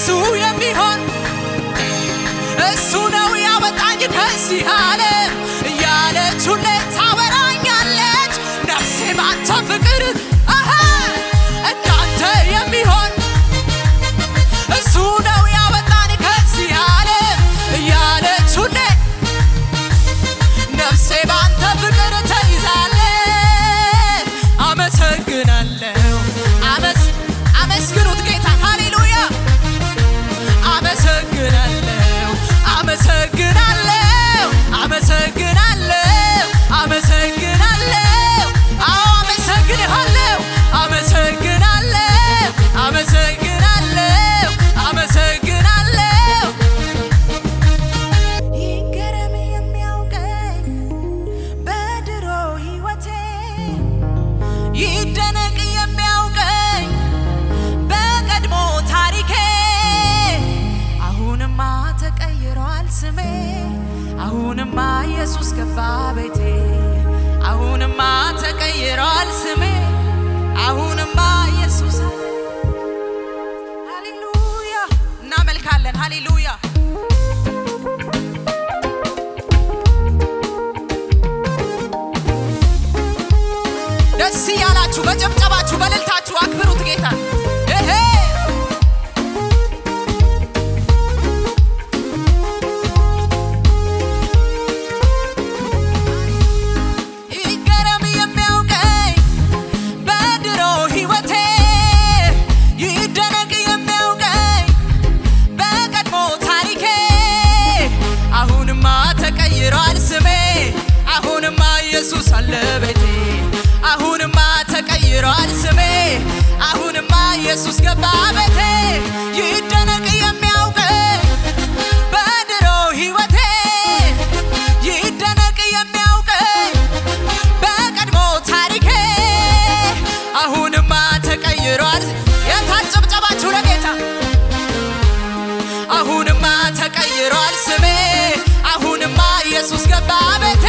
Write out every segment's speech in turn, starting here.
ለሱ የሚሆን እሱ ነው ያወጣኝ ከዚህ ዓለም እያለች ሁሌ ታወራኛለች ነፍሴ ባንተ ፍቅር እንዳንተ የሚሆን እሱ ነው ያወጣኝ ከዚህ ዓለም እያለች ሁሌ ነፍሴ ባንተ ፍቅር ተይዛለች። አመሰግናለሁ አመስግኑት ጌታ ሃሌሉያ አመሰግናለሁ አመሰግናለሁ አመሰግናለሁ አመሰግናለሁ አዎ አመሰግንሃለሁ አመሰግናለሁ አመሰግናለሁ አመሰግናለሁ ይገረም የሚያውቀኝ በድሮ ሕይወቴ ይደነቅ የሚያውቀኝ በቀድሞ ታሪኬ አሁንማ ተቀይሯል ስሜ አሁንማ ኢየሱስ ገባ ቤቴ አሁንማ ተቀይሯል ስሜ አሁንማ ኢየሱስ ሃሌሉያ እናመልካለን ሃሌሉያ ደስ ያላችሁ በጨብጨባችሁ በእልልታችሁ አክብሩት ጌታ ይገረም የሚያውቀኝ በድሮ ሕይወቴ ይደነቅ የሚያውቀኝ በቀድሞ ታሪኬ አሁንማ ተቀይሯል ስሜ አሁንማ ኢየሱስ አለ ቤቴ አሁንማ ተቀይሯል ስሜ አሁንማ ኢየሱስ ገባ ቤቴ ይደነቅ የሚያውቀኝ በድሮ ሕይወቴ ይደነቅ የሚያውቀኝ በቀድሞ ታሪኬ አሁንማ ተቀይሯል የታጨብጨባችሁ ለጌታ አሁንማ ተቀይሯል ስሜ አሁንማ ኢየሱስ ገባ ቤቴ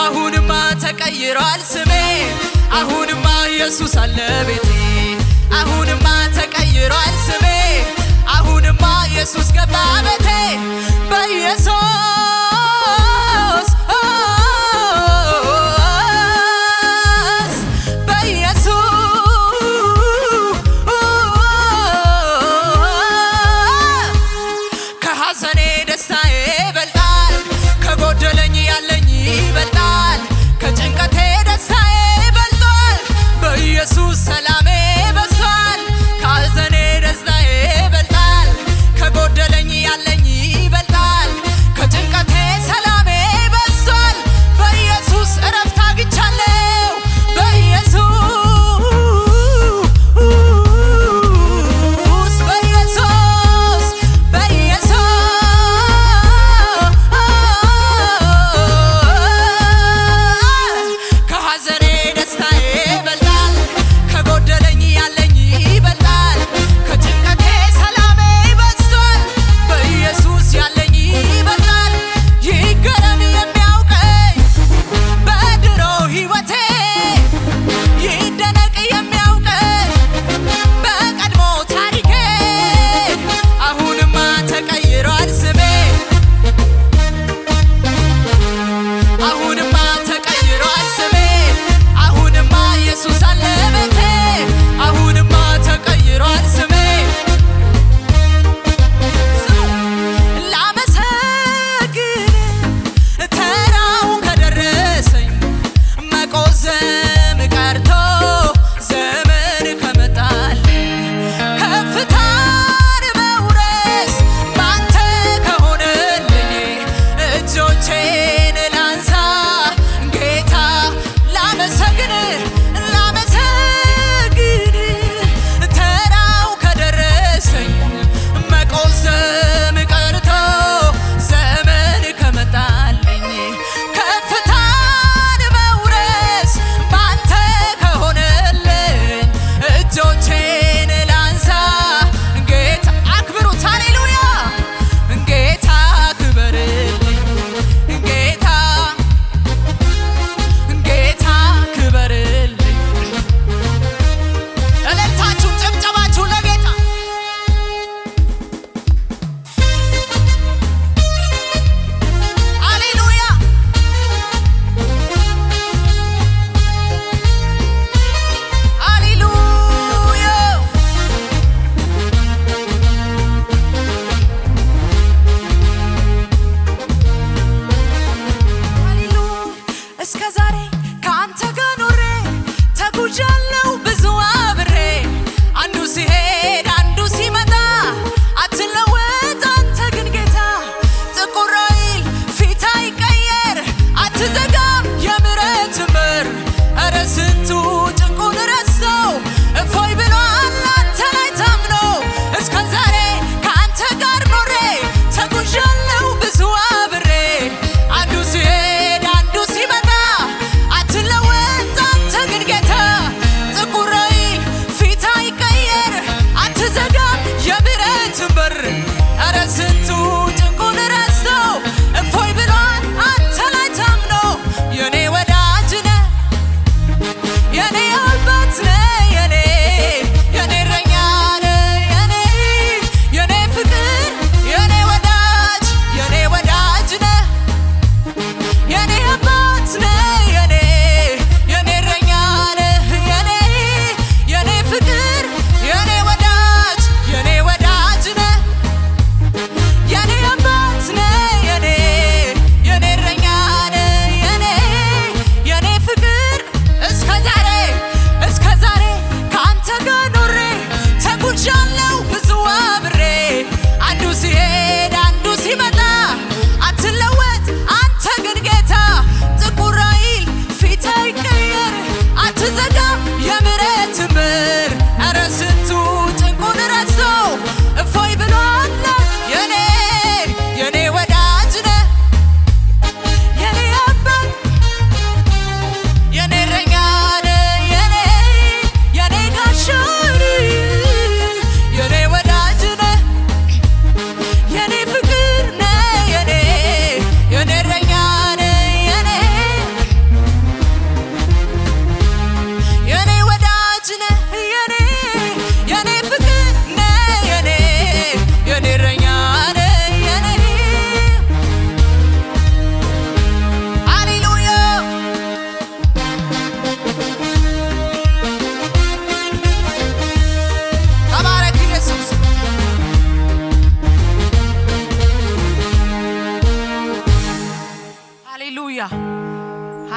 አሁንማ ተቀይሯል ስሜ አሁንማ ኢየሱስ አለ ቤቴ አሁንማ ተቀይሯል ስሜ አሁንማ ኢየሱስ ገባ ቤቴ በኢየሱስ ከሐዘኔ ደስታዬ ይበልጣል ከጎደለኝ ያለኝ ይበልጣል ከጭንቀቴ ደስታዬ ይበልጣል በኢየሱስ ሰላሜ በዝቷል ከሐዘኔ ደስታዬ ይበልጣል ከጎደለኝ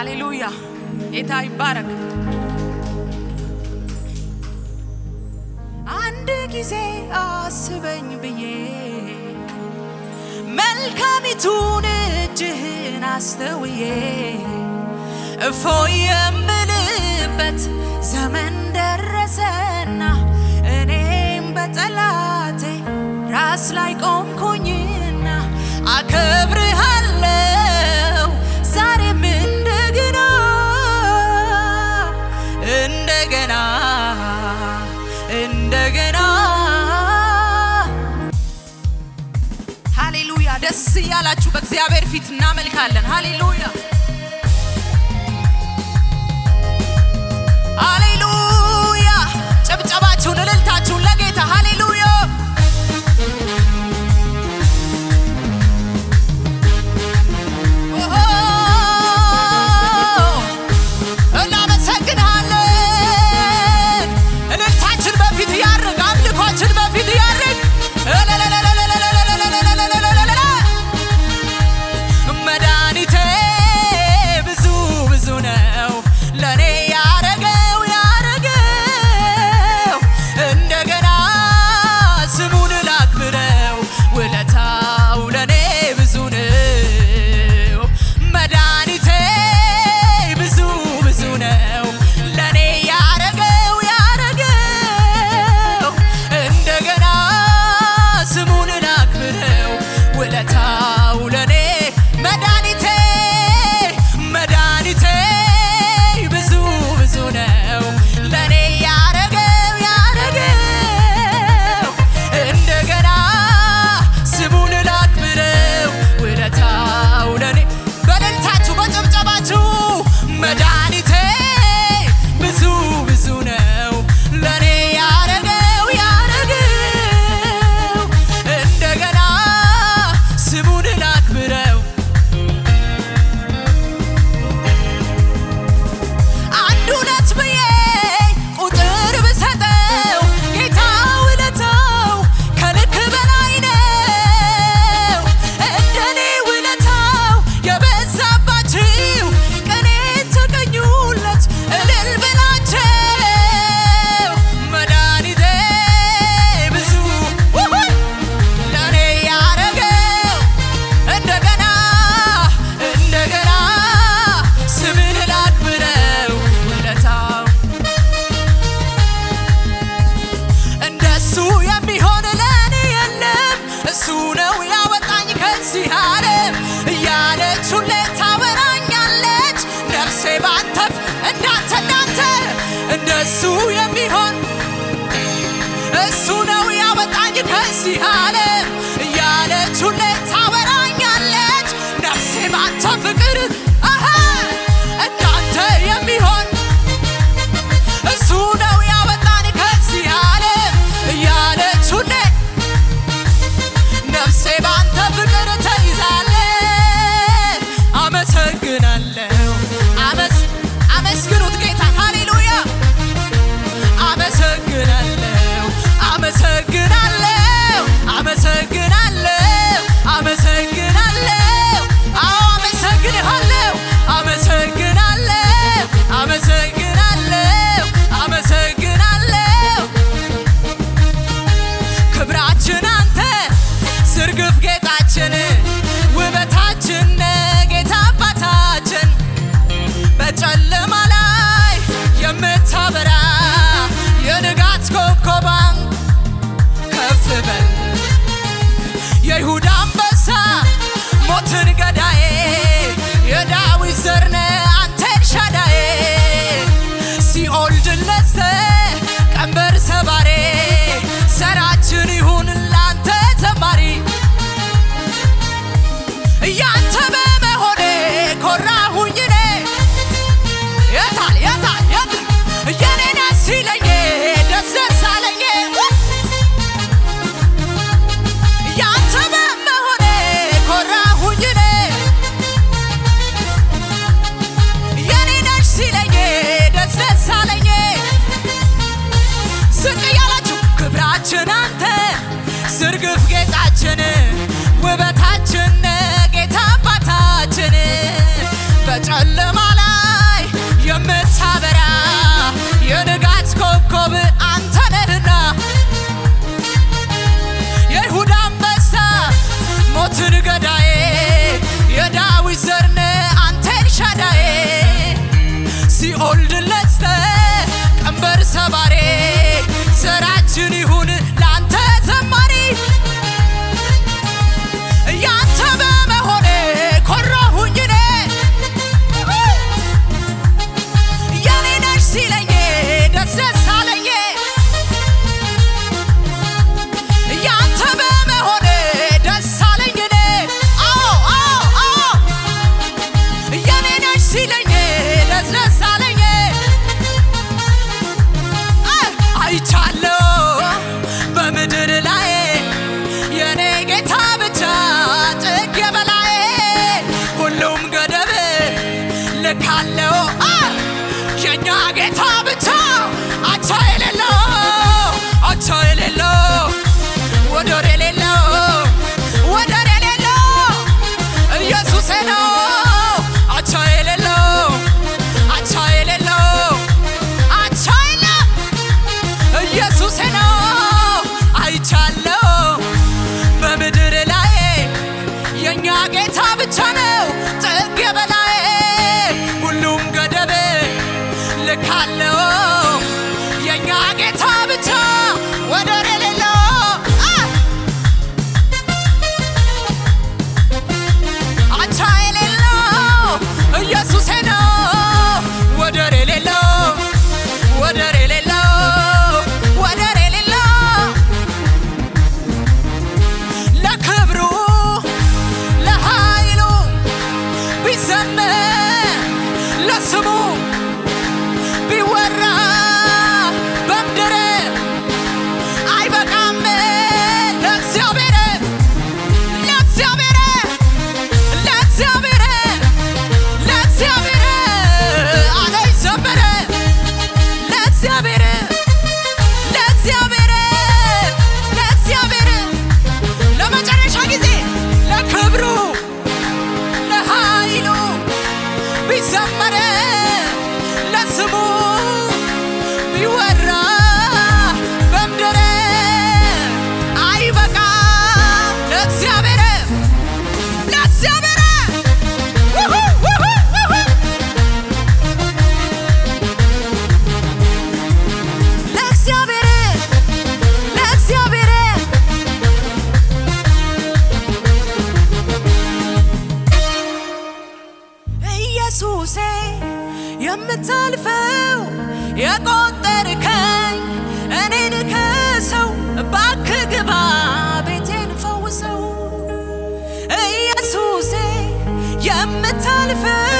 ሃሌሉያ ጌታ ይባረክ። አንድ ጊዜ አስበኝ ብዬ መልካሚቱን እጅህን አስተውዬ እፎይ የምልበት ዘመን ደረሰና እኔም በጠላቴ ራስ ላይ ቆምኩኝና አከብርሃለሁ ዛሬም እንደገና እንደገና እንደገና። ሃሌሉያ ደስ እያላችሁ በእግዚአብሔር ፊት እናመልካለን። ሃሌሉያ ሃሌሉያ። ጭብጨባችሁን እልልታችሁን ለጌታ ሃሌሉያ። እናመሰግናለን። እልልታችን በፊት ያርግ፣ አምልኳችን በፊት ያርግ። መድኃኒቴ ብዙ ብዙ ነው ለኔ ያረገው እንደገና ስሙን ላክብረው ውለታው ለኔ ብዙ ነው። መድኃኒቴ ብዙ ብዙ ነው ለኔ ያረገው እንደገና ስሙን ላክብረው ውለታው ለኔ መድኃኒቴ መድኃኒቴ ብዙ ብዙ ነው ለኔ ያረገው እንደገና ስሙን ላክብረው ውለታው ለኔ። በእልልታችሁ በጭብጨባችሁ መድኃኒቴ ብዙ ብዙ ነው ለኔ ያረገው እንደገና ስሙን ላክብረው። አንድ እውነት ብዬ ቁጥር ብሰጠው ጌታ ውለታው ከልክ በላይ ነው። እንደኔ ውለታው የበዛባችሁ ቀኔ ተቀኙለት እልል ብላችሁ መድኃኒቴ ብዙ ለኔ ያረገው እንደገና እንደገና ስምን ላክብረው ውለታው። እንደሱ የሚሆን ለኔ የለም እሱ ነው ያወጣኝ ከዚህ ዓለም እያለች ሁሌ ታወራኛለች ነፍሴ ባንተፍ እንዳንተ እንደሱ የሚሆን እሱ ነው ያወጣኝ ከዚህ ዓለም እያለች ሁሌ ታወራኛለች ነፍሴ ባንተ ፍቅር እንዳንተ የሚሆን እሱ ነው ያወጣኝ ከዚህ ዓለም እያለች ሁሌ ነፍሴ ባንተ ፍቅር ተይዛለች። አመሰግናለሁ አመስግኑት ጌታ ሃሌሉያ። አመሰግናለሁ አመሰግናለሁ አመሰግናለሁ አመሰግናለሁ አዎ አመሰግንሃለሁ አመሰግናለሁ አመሰግናለሁ አመሰግናለሁ። ክብራችን አንተ ዝርግፍ ጌጣችን ውበታችን ጌታ አባታችን በጨለማ ላይ የምታበራ የንጋት ኮከቧን ከፍ በል የይሁዳ አንበሳ ሞትን ገዳዬ የዳዊት ዘር ነህ አንተ ኤልሻዳይ ሲኦል ድል ነስተህ ቀንበር ሰባሬ ዘራችን ይሁን ላንተ ዘማሪ እያንተ በመሆኔ ኮራሁኝ እኔ የታል የኔ ደስ ይለኝ ደስ አለኝ እያንተ በመሆኔ ኮራሁኝ እኔ የኔ ደስ ይለኝ ደስ አለኝ። ዝቅ እያላችሁ ክብራችን አንተ ዝርግፍ ጌጣችን ውበታችን ጌታ አባታችን በጨለማ ላይ ለእግዚአብሔር ኢየሱሴ የምታልፈው የቆጠርከኝ እኔን ከሰው እባክህ ግባ ቤቴን ፈውሰው ኢየሱሴ የምታልፈው